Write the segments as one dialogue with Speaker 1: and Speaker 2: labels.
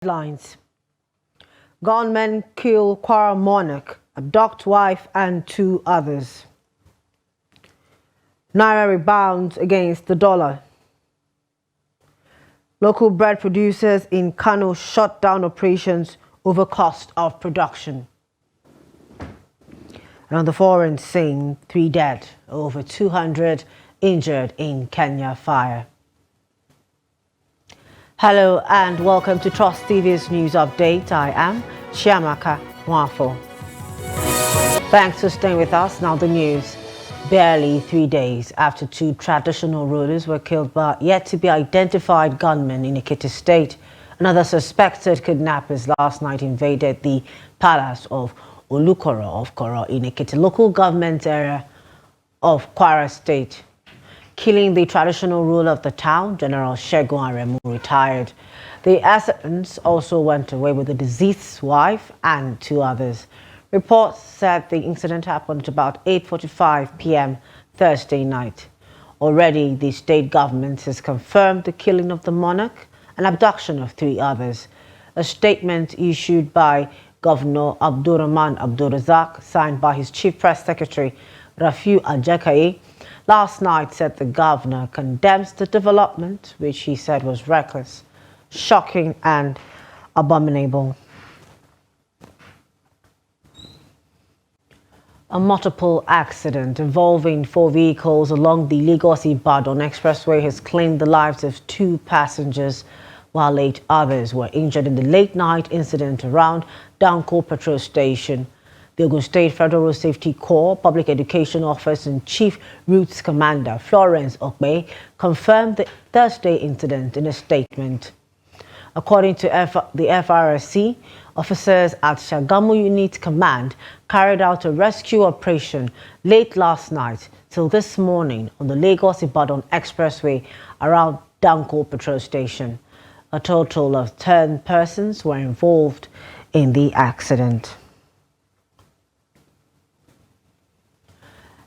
Speaker 1: Headlines: Gunmen kill Kwara monarch, abduct wife and 2 others. Naira rebounds against the dollar. Local bread producers in Kano shut down operations over cost of production. And on the foreign scene, 3 dead, over 200 injured in Kenya fire. Hello and welcome to Trust TV's news update. I am Chiamaka Mwafo. Thanks for staying with us. Now the news. Barely 3 days after 2 traditional rulers were killed by yet to be identified gunmen in Ekiti State, another suspected kidnappers last night invaded the palace of Olukoro of Koro in Ekiti local government area of Kwara State, killing the traditional ruler of the town, General Segun Aremu, retired. The assailants also went away with the deceased's wife and 2 others. Reports said the incident happened at about 8:45 p.m. Thursday night. Already, the state government has confirmed the killing of the monarch and abduction of 3 others. A statement issued by Governor Abdurrahman Abdulrazak, signed by his chief press secretary, Rafiu Ajakaye, last night said the governor condemns the development, which he said was reckless, shocking and abominable. A multiple accident involving 4 vehicles along the Lagos-Ibadan expressway has claimed the lives of 2 passengers, while 8 others were injured in the late-night incident around Danko Petrol Station. The Oyo State Federal Road Safety Corps Public Education Office and Chief Routes Commander Florence Okbe confirmed the Thursday incident in a statement. According to the FRSC, officers at Shagamu Unit Command carried out a rescue operation late last night till this morning on the Lagos-Ibadan Expressway around Danko Petrol Station. A total of 10 persons were involved in the accident.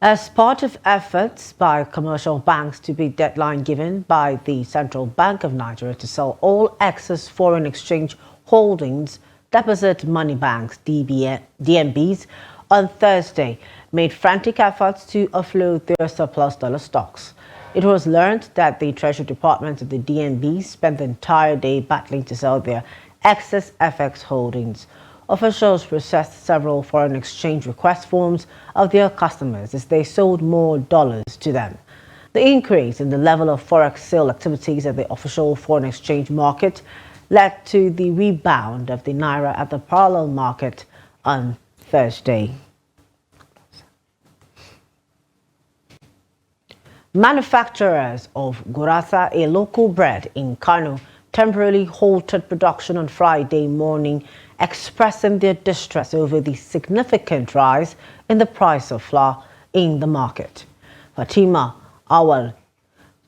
Speaker 1: As part of efforts by commercial banks to beat deadline given by the Central Bank of Nigeria to sell all excess foreign exchange holdings, deposit money banks, DMBs, on Thursday made frantic efforts to offload their surplus dollar stocks. It was learned that the Treasury Department of the DMBs spent the entire day battling to sell their excess FX holdings. Officials processed several foreign exchange request forms of their customers as they sold more dollars to them. The increase in the level of forex sale activities at the official foreign exchange market led to the rebound of the naira at the parallel market on Thursday. Manufacturers of gurasa, a local bread in Kano, temporarily halted production on Friday morning, expressing their distress over the significant rise in the price of flour in the market. Fatima Awal,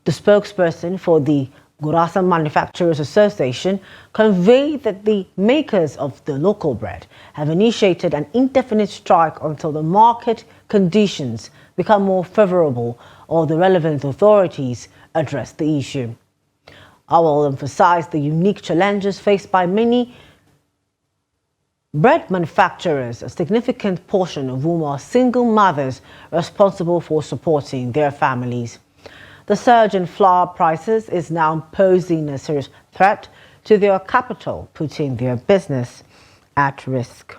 Speaker 1: the spokesperson for the Gurasa Manufacturers Association, conveyed that the makers of the local bread have initiated an indefinite strike until the market conditions become more favorable or the relevant authorities address the issue. Awal emphasized the unique challenges faced by many bread manufacturers, a significant portion of whom are single mothers responsible for supporting their families. The surge in flour prices is now posing a serious threat to their capital, putting their business at risk.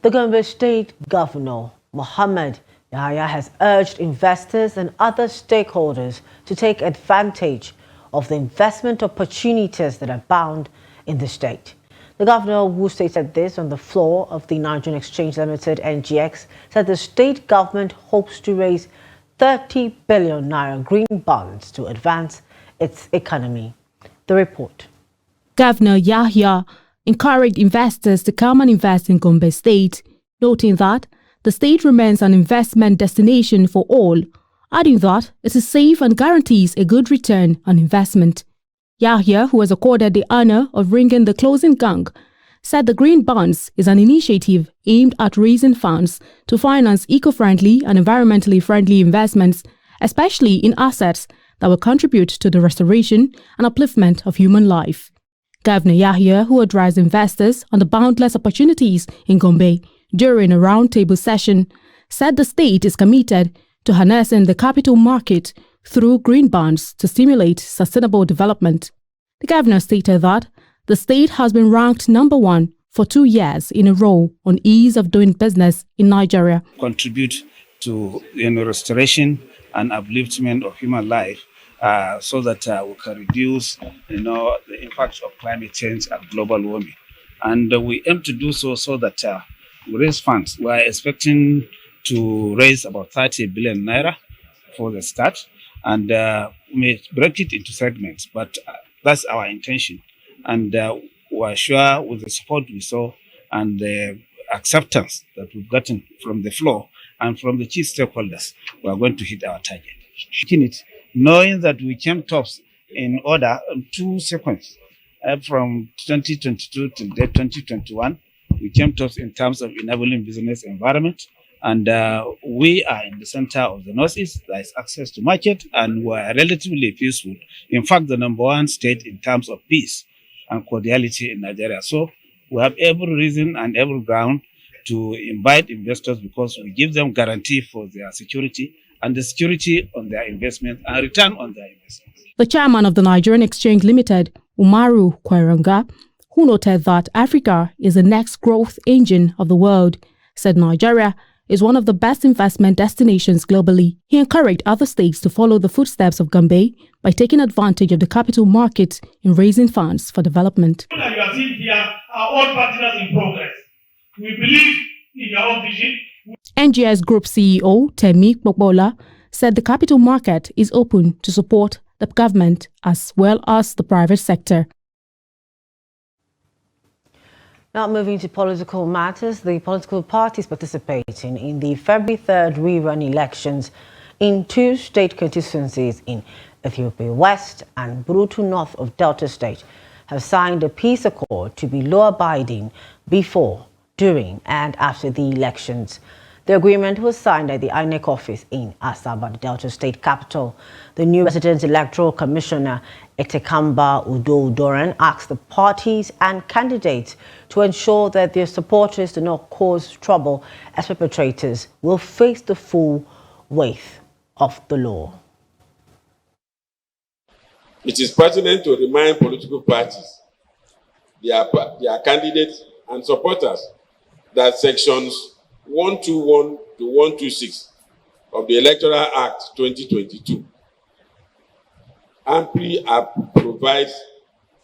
Speaker 1: The Oyo State Governor, Yahya, has urged investors and other stakeholders to take advantage of the investment opportunities that abound in the state. The governor, who stated this on the floor of the Nigerian Exchange Limited (NGX), said the state government hopes to raise 30 billion naira green bonds to advance its economy. The report.
Speaker 2: Governor Yahya encouraged investors to come and invest in Oyo State, noting that the state remains an investment destination for all, adding that it is safe and guarantees a good return on investment. Yahya, who was accorded the honor of ringing the closing gong, said the Green Bonds is an initiative aimed at raising funds to finance eco-friendly and environmentally friendly investments, especially in assets that will contribute to the restoration and upliftment of human life. Governor Yahya, who addressed investors on the boundless opportunities in Gombe during a roundtable session, said the state is committed to harnessing the capital market through green bonds to stimulate sustainable development. The governor stated that the state has been ranked number 1 for 2 years in a row on ease of doing business in Nigeria.
Speaker 3: Contribute to restoration and upliftment of human life so that we can reduce the impacts of climate change and global warming. And we aim to do so that we raise funds. We are expecting to raise about 30 billion naira for the start, and we may break it into segments, but that's our intention. And we are sure with the support we saw and the acceptance that we've gotten from the floor and from the chief stakeholders, we are going to hit our target. Knowing that we came tops in order in 2 sequences, from 2022 to 2021, we came tops in terms of enabling business environment. And we are in the center of the Northeast. There is access to market, and we are relatively peaceful. In fact, the number 1 state in terms of peace and cordiality in Nigeria. So we have every reason and every ground to invite investors because we give them guarantee for their security and the security on their investment and return on their investment.
Speaker 2: The chairman of the Nigerian Exchange Limited, Umaru Kwairanga, who noted that Africa is the next growth engine of the world, said Nigeria is one of the best investment destinations globally. He encouraged other states to follow the footsteps of Gombe by taking advantage of the capital market in raising funds for development.
Speaker 4: That you are seeing here are all partners in progress. We believe in your own vision.
Speaker 2: NGS Group CEO Temi Kpokbola said the capital market is open to support the government as well as the private sector.
Speaker 1: Now moving to political matters, the political parties participating in the February 3rd rerun elections in 2 state constituencies in Ethiopia West and Brutu North of Delta State have signed a peace accord to be law-abiding before, during and after the elections. The agreement was signed at the INEC office in Asaba, the Delta State capital. The new Resident Electoral Commissioner, Etekamba Udo-Doran, asked the parties and candidates to ensure that their supporters do not cause trouble as perpetrators will face the full weight of the law.
Speaker 5: It is pertinent to remind political parties, their candidates and supporters that sections 121 to 126 of the Electoral Act 2022 amply provides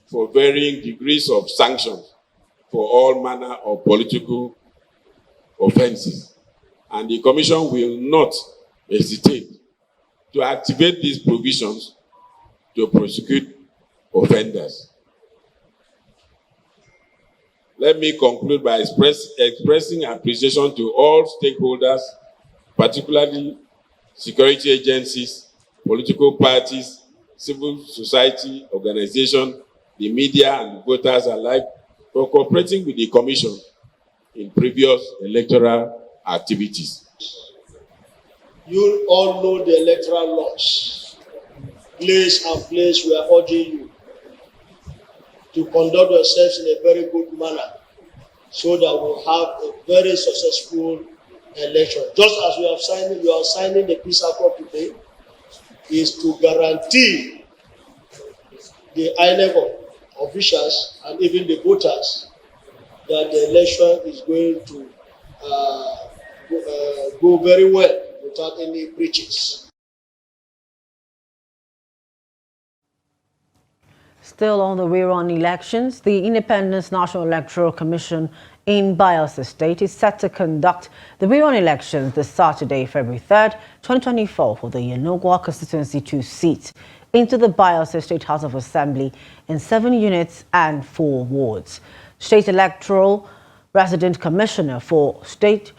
Speaker 5: for varying degrees of sanctions for all manner of political offenses, and the Commission will not hesitate to activate these provisions to prosecute offenders. Let me conclude by expressing appreciation to all stakeholders, particularly security agencies, political parties, civil society organizations, the media and voters alike for cooperating with the Commission in previous electoral activities.
Speaker 6: You all know the electoral laws. Place and place we are urging you to conduct yourselves in a very good manner so that we'll have a very successful election. Just as we are signing the peace accord today, is to guarantee the INEC officials and even the voters that the election is going to go very well without any breaches.
Speaker 1: Still on the rerun elections, the Independent National Electoral Commission in Oyo State is set to conduct the rerun elections this Saturday, February 3rd, 2024 for the Yenogwa Constituency 2 seat into the Oyo State House of Assembly in 7 units and 4 wards. State Electoral Resident Commissioner for State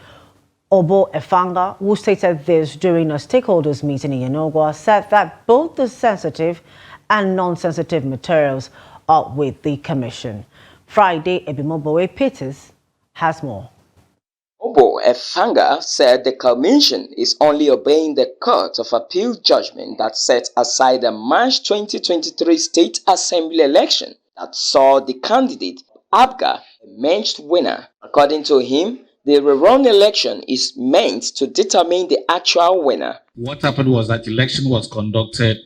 Speaker 1: Obo Efanga, who stated this during a stakeholders meeting in Yenogwa, said that both the sensitive and non-sensitive materials are with the Commission. Friday, Ebimobowe Peters has more.
Speaker 7: Obo Efanga said the commission is only obeying the Court of Appeal judgment that set aside the March 2023 State Assembly election that saw the candidate Abga emerged winner. According to him, the rerun election is meant to determine the actual winner.
Speaker 8: What happened was that election was conducted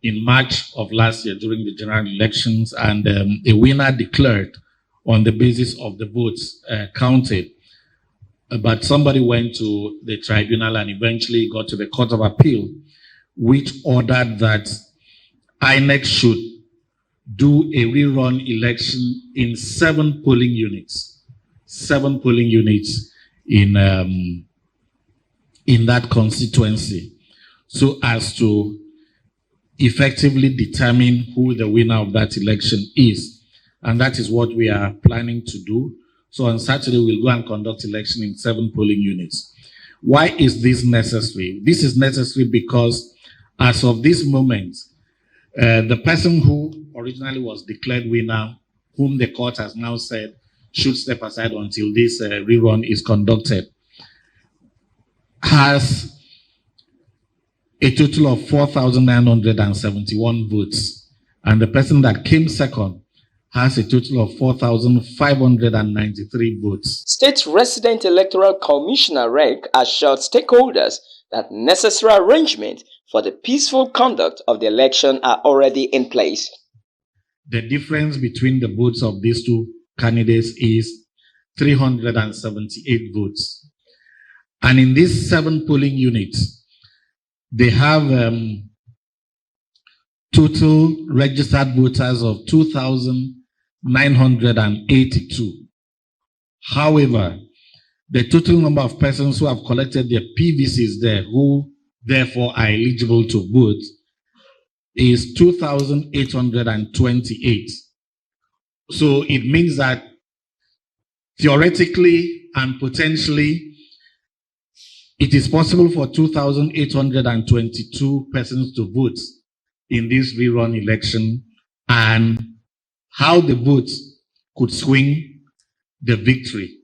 Speaker 8: in March of last year during the general elections, and a winner declared on the basis of the votes counted. But somebody went to the tribunal and eventually got to the Court of Appeal, which ordered that INEC should do a rerun election in 7 polling units. 7 polling units in that constituency, so as to effectively determine who the winner of that election is. And that is what we are planning to do. So on Saturday, we'll go and conduct election in 7 polling units. Why is this necessary? This is necessary because as of this moment, the person who originally was declared winner, whom the court has now said should step aside until this rerun is conducted, has a total of 4,971 votes. And the person that came second has a total of 4,593 votes.
Speaker 7: State Resident Electoral Commissioner Reg assured stakeholders that necessary arrangements for the peaceful conduct of the election are already in place.
Speaker 8: The difference between the votes of these two candidates is 378 votes. And in these 7 polling units, they have total registered voters of 2,982. However, the total number of persons who have collected their PVCs there, who therefore are eligible to vote, is 2,828. So it means that theoretically and potentially, it is possible for 2,822 persons to vote in this rerun election, and how the votes could swing the victory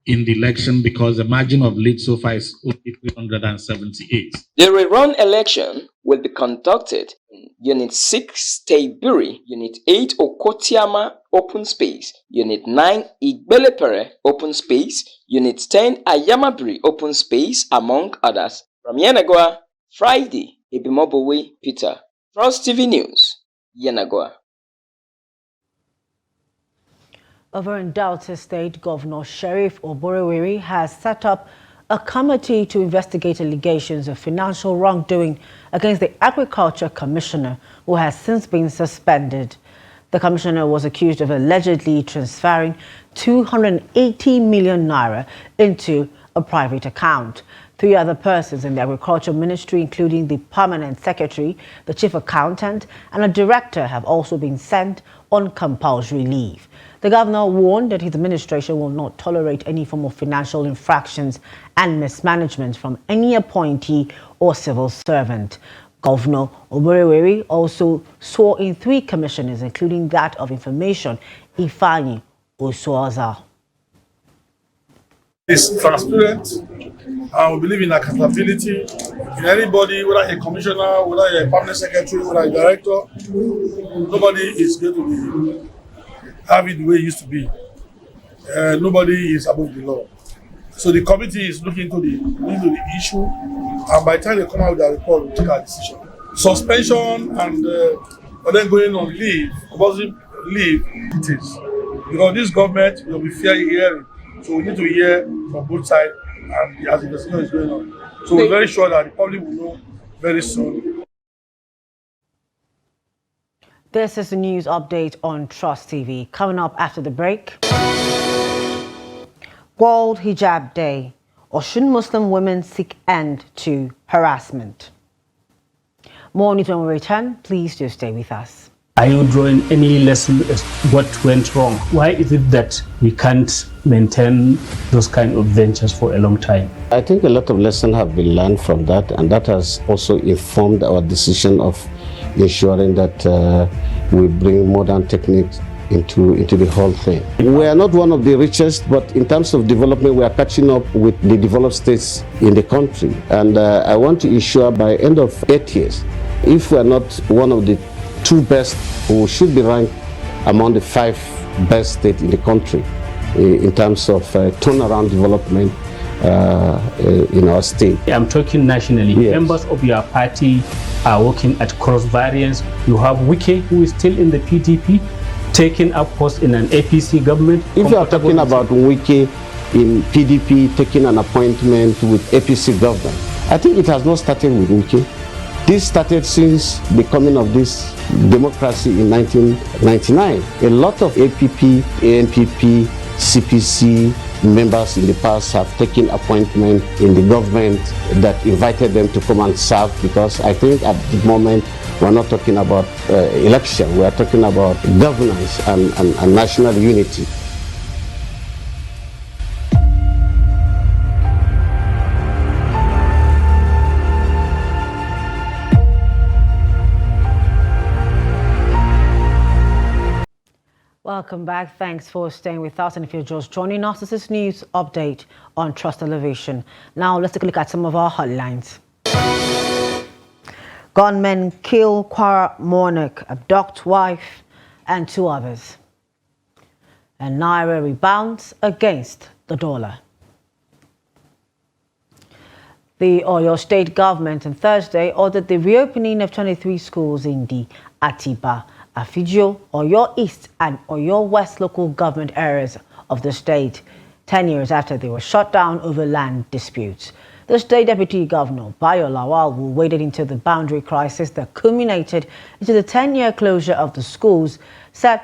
Speaker 8: in the election, because the margin of lead so far is only 378.
Speaker 7: The rerun election will be conducted in Unit 6 Teibiri, Unit 8 Okotiama Open Space, Unit 9 Igbelepere Open Space, Unit 10 Ayamabri Open Space, among others. From Yenagoa, Friday, Ebimobowe Peter, Trust TV News, Yenagoa.
Speaker 1: Over in Delta State, Governor Sheriff Obori has set up a committee to investigate allegations of financial wrongdoing against the Agriculture Commissioner, who has since been suspended. The commissioner was accused of allegedly transferring 280 million naira into a private account. 3 other persons in the Agriculture Ministry, including the Permanent Secretary, the Chief Accountant, and a Director, have also been sent on compulsory leave. The governor warned that his administration will not tolerate any form of financial infractions and mismanagement from any appointee or civil servant. Governor Obori also swore in 3 commissioners, including that of Information, Ifeanyi Osuoza.
Speaker 9: It's transparent, and we believe in accountability. In anybody, whether a commissioner, whether a permanent secretary, whether a director, nobody is going to be have it the way it used to be. Nobody is above the law. So the committee is looking into the issue, and by the time they come out with their report, we'll take our decision. Suspension and then going on leave, compulsory leave, it is. Because this government will be fair hearing. So we need to hear from both sides, and as the investigation is going on. So we're very sure that the public will know very soon.
Speaker 1: This is the news update on Trust TV. Coming up after the break. World Hijab Day. Osun Muslim women seek end to harassment. More news when we return. Please do stay with us.
Speaker 10: Are you drawing any lesson as what went wrong? Why is it that we can't maintain those kind of ventures for a long time?
Speaker 11: I think a lot of lessons have been learned from that, and that has also informed our decision of ensuring that we bring modern techniques into the whole thing. We are not one of the richest, but in terms of development, we are catching up with the developed states in the country. And I want to ensure by end of 8 years, if we are not one of the 2 best, we should be ranked among the 5 best states in the country in terms of turnaround development in our state.
Speaker 10: I'm talking nationally. Yes. Members of your party are working at cross variance. You have Wike, who is still in the PDP, taking up post in an APC government.
Speaker 11: If you are talking about Wike in PDP taking an appointment with APC government, I think it has not started with Wike. This started since the coming of this democracy in 1999. A lot of APP, ANPP, CPC members in the past have taken appointment in the government that invited them to come and serve, because I think at the moment we're not talking about election, we are talking about governance and national unity.
Speaker 1: Welcome back. Thanks for staying with us. And if you're just joining us, this is news update on Trust Television. Now let's take a look at some of our headlines. Gunmen kill Kwara monarch, abduct wife and 2 others. And Naira rebounds against the dollar. The Oyo State government on Thursday ordered the reopening of 23 schools in the Atiba, Afijio, Oyo East and Oyo West local government areas of the state, 10 years after they were shut down over land disputes. The state deputy governor, Bayo Lawal, who waded into the boundary crisis that culminated into the 10-year closure of the schools, said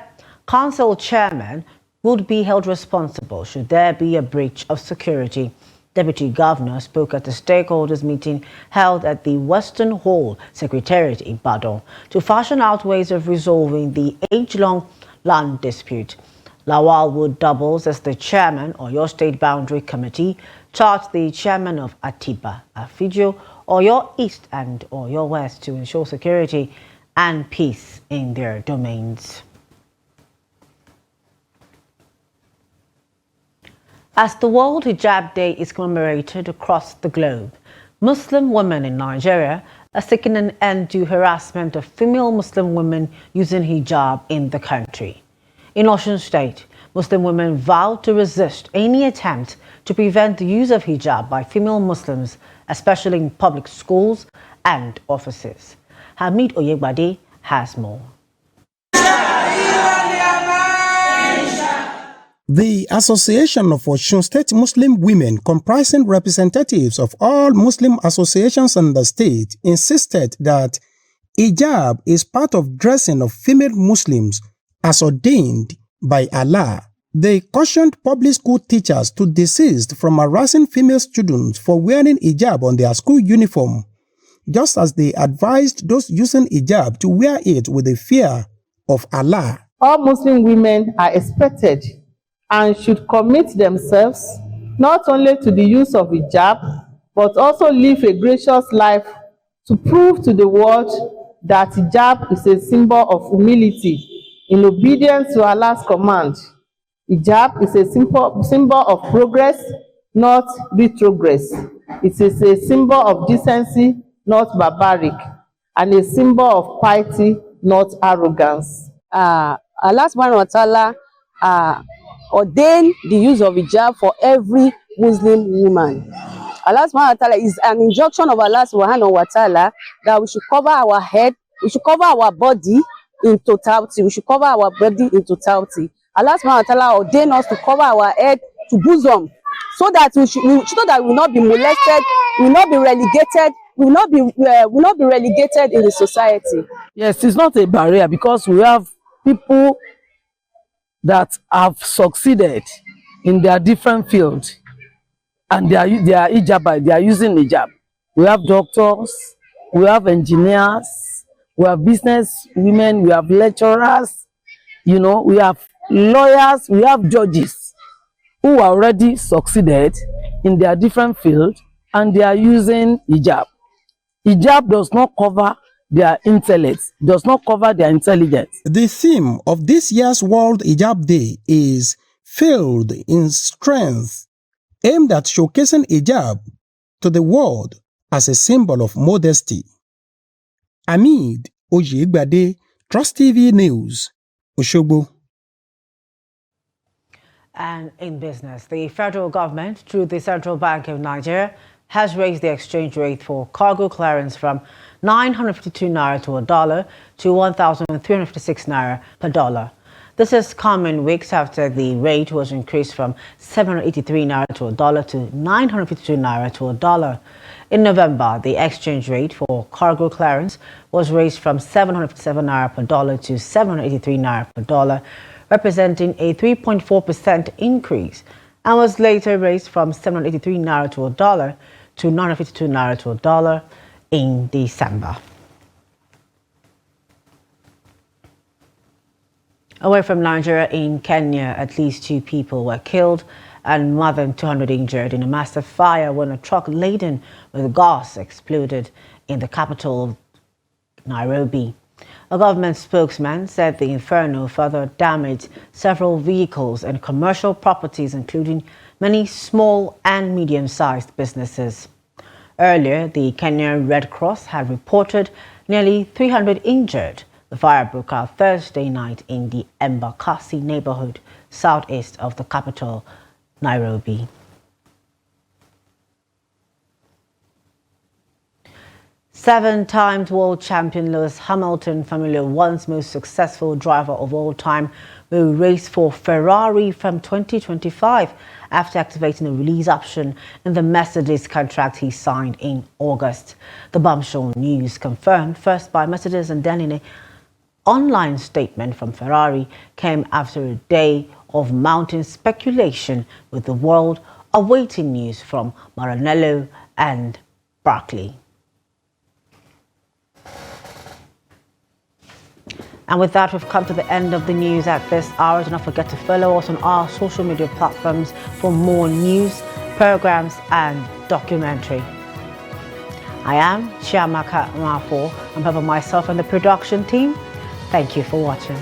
Speaker 1: council chairman would be held responsible should there be a breach of security. Deputy Governor spoke at the stakeholders meeting held at the Western Hall Secretariat in Ibadan to fashion out ways of resolving the age-long land dispute. Lawal Wood doubles as the chairman of Oyo State Boundary Committee, charged the chairman of Atiba, Afijio, Oyo East and Oyo West to ensure security and peace in their domains. As the World Hijab Day is commemorated across the globe, Muslim women in Nigeria are seeking an end to harassment of female Muslim women using hijab in the country. In Osun State, Muslim women vowed to resist any attempt to prevent the use of hijab by female Muslims, especially in public schools and offices. Hamid Oyegbade has more.
Speaker 12: The Association of Osun State Muslim Women, comprising representatives of all Muslim associations in the state, insisted that hijab is part of dressing of female Muslims as ordained by Allah. They cautioned public school teachers to desist from harassing female students for wearing hijab on their school uniform, just as they advised those using hijab to wear it with the fear of Allah.
Speaker 13: All Muslim women are expected and should commit themselves not only to the use of hijab, but also live a gracious life to prove to the world that hijab is a symbol of humility in obedience to Allah's command. Hijab is a symbol of progress, not retrogress. It is a symbol of decency, not barbaric, and a symbol of piety, not arrogance.
Speaker 14: Allah subhanahu wa ta'ala ordain the use of hijab for every Muslim woman. Allah subhanahu wa ta'ala is an injunction of Allah subhanahu wa ta'ala that we should cover our head, we should cover our body in totality. We should cover our body in totality. Allah subhanahu wa ta'ala ordain us to cover our head to bosom, so that we will not be molested, we will not be relegated, we will not be relegated in the society.
Speaker 15: Yes, it's not a barrier because we have people that have succeeded in their different fields, and they are hijab, they are using hijab. We have doctors, we have engineers, we have business women, we have lecturers, we have lawyers, we have judges who are already succeeded in their different fields, and they are using hijab. Hijab does not cover their intellect, does not cover their intelligence.
Speaker 12: The theme of this year's World Hijab Day is Filled in Strength, aimed at showcasing hijab to the world as a symbol of modesty. Amid Oyegbade, Trust TV News, Osogbo.
Speaker 1: And in business, the federal government, through the Central Bank of Nigeria, has raised the exchange rate for cargo clearance from 952 naira to $1 to 1,356 naira per dollar. This has come in weeks after the rate was increased from 783 naira to $1 to 952 naira to $1. In November, the exchange rate for cargo clearance was raised from 757 naira per dollar to 783 naira per dollar, representing a 3.4% increase, and was later raised from 783 naira to $1 to 952 naira to $1 in December. Away from Nigeria, in Kenya, at least 2 people were killed and more than 200 injured in a massive fire when a truck laden with gas exploded in the capital, Nairobi. A government spokesman said the inferno further damaged several vehicles and commercial properties, including many small and medium-sized businesses. Earlier, the Kenyan Red Cross had reported nearly 300 injured. The fire broke out Thursday night in the Embakasi neighborhood, southeast of the capital, Nairobi. Seven-time world champion Lewis Hamilton, Formula One's most successful driver of all time, will race for Ferrari from 2025 after activating a release option in the Mercedes contract he signed in August. The bombshell news, confirmed first by Mercedes and then in an online statement from Ferrari, came after a day of mounting speculation, with the world awaiting news from Maranello and Berkeley. And with that, we've come to the end of the news at this hour. Do not forget to follow us on our social media platforms for more news, programs, and documentary. I am Chiamaka Nwafo. On behalf of myself and the production team, thank you for watching.